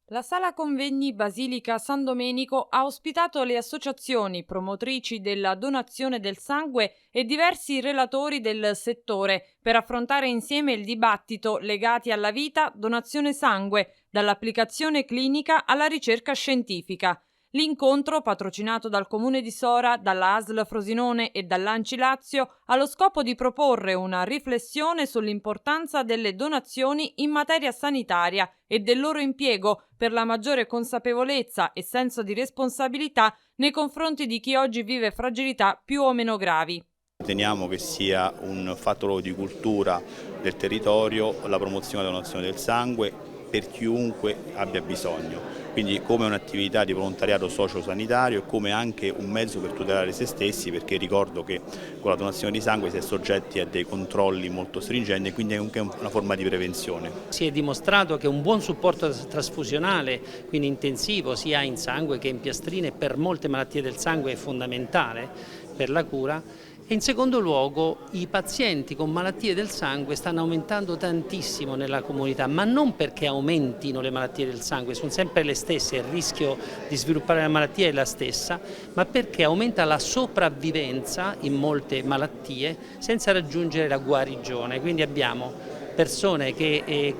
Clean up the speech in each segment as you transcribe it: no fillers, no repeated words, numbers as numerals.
La Sala Convegni Basilica San Domenico ha ospitato le associazioni promotrici della donazione del sangue e diversi relatori del settore per affrontare insieme il dibattito legati alla vita, donazione sangue, dall'applicazione clinica alla ricerca scientifica. L'incontro, patrocinato dal Comune di Sora, dalla ASL Frosinone e dall'Anci Lazio, ha lo scopo di proporre una riflessione sull'importanza delle donazioni in materia sanitaria e del loro impiego per la maggiore consapevolezza e senso di responsabilità nei confronti di chi oggi vive fragilità più o meno gravi. Riteniamo che sia un fatto di cultura del territorio la promozione della donazione del sangue per chiunque abbia bisogno, quindi come un'attività di volontariato sociosanitario e come anche un mezzo per tutelare se stessi, perché ricordo che con la donazione di sangue si è soggetti a dei controlli molto stringenti e quindi è anche una forma di prevenzione. Si è dimostrato che un buon supporto trasfusionale, quindi intensivo sia in sangue che in piastrine per molte malattie del sangue è fondamentale per la cura. E in secondo luogo i pazienti con malattie del sangue stanno aumentando tantissimo nella comunità, ma non perché aumentino le malattie del sangue, sono sempre le stesse, il rischio di sviluppare la malattia è la stessa, ma perché aumenta la sopravvivenza in molte malattie senza raggiungere la guarigione. Quindi abbiamo persone che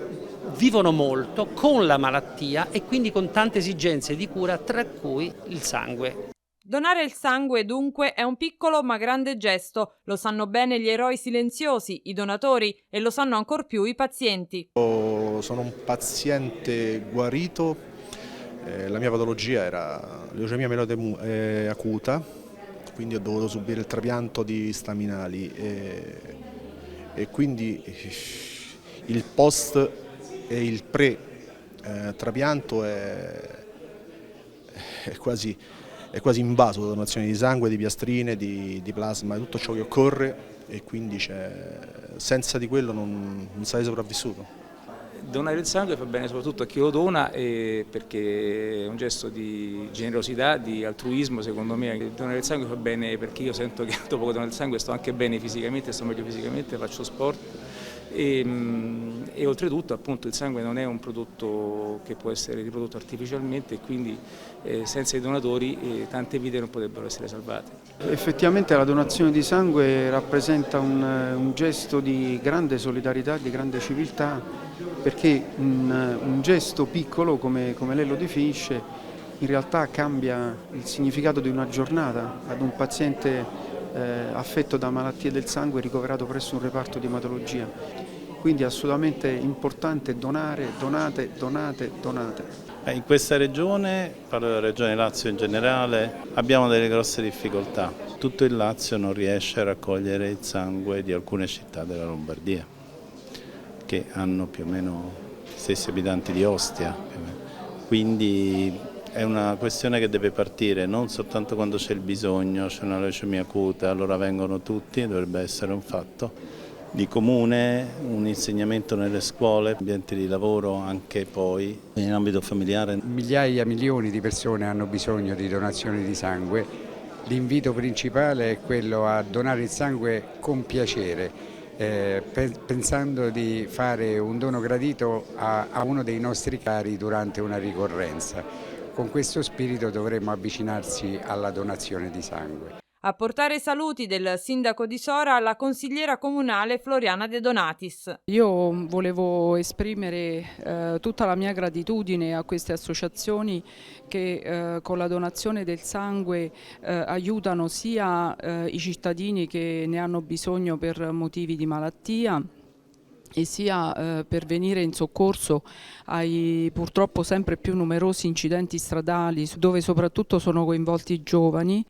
vivono molto con la malattia e quindi con tante esigenze di cura, tra cui il sangue. Donare il sangue dunque è un piccolo ma grande gesto, lo sanno bene gli eroi silenziosi, i donatori, e lo sanno ancor più i pazienti. Sono un paziente guarito, la mia patologia era leucemia mieloide acuta, quindi ho dovuto subire il trapianto di staminali e quindi il post e il pre trapianto è quasi invaso da donazioni di sangue, di piastrine, di plasma, di tutto ciò che occorre e quindi senza di quello non sarei sopravvissuto. Donare il sangue fa bene soprattutto a chi lo dona perché è un gesto di generosità, di altruismo secondo me. Donare il sangue fa bene perché io sento che dopo che dono il sangue sto anche bene fisicamente, sto meglio fisicamente, faccio sport e oltretutto appunto il sangue non è un prodotto che può essere riprodotto artificialmente e quindi senza i donatori tante vite non potrebbero essere salvate. Effettivamente la donazione di sangue rappresenta un gesto di grande solidarietà, di grande civiltà, perché un gesto piccolo, come lei lo definisce, in realtà cambia il significato di una giornata ad un paziente affetto da malattie del sangue ricoverato presso un reparto di ematologia. Quindi è assolutamente importante donare, donate, donate, donate. In questa regione, parlo della regione Lazio in generale, abbiamo delle grosse difficoltà. Tutto il Lazio non riesce a raccogliere il sangue di alcune città della Lombardia, che hanno più o meno gli stessi abitanti di Ostia. Quindi è una questione che deve partire non soltanto quando c'è il bisogno, c'è una leucemia acuta, allora vengono tutti, dovrebbe essere un fatto di comune, un insegnamento nelle scuole, ambienti di lavoro anche poi in ambito familiare. Migliaia, milioni di persone hanno bisogno di donazioni di sangue. L'invito principale è quello a donare il sangue con piacere, pensando di fare un dono gradito a uno dei nostri cari durante una ricorrenza. Con questo spirito dovremmo avvicinarsi alla donazione di sangue. A portare i saluti del sindaco di Sora la consigliera comunale Floriana De Donatis. Io volevo esprimere tutta la mia gratitudine a queste associazioni che con la donazione del sangue aiutano sia i cittadini che ne hanno bisogno per motivi di malattia e sia per venire in soccorso ai purtroppo sempre più numerosi incidenti stradali dove soprattutto sono coinvolti i giovani.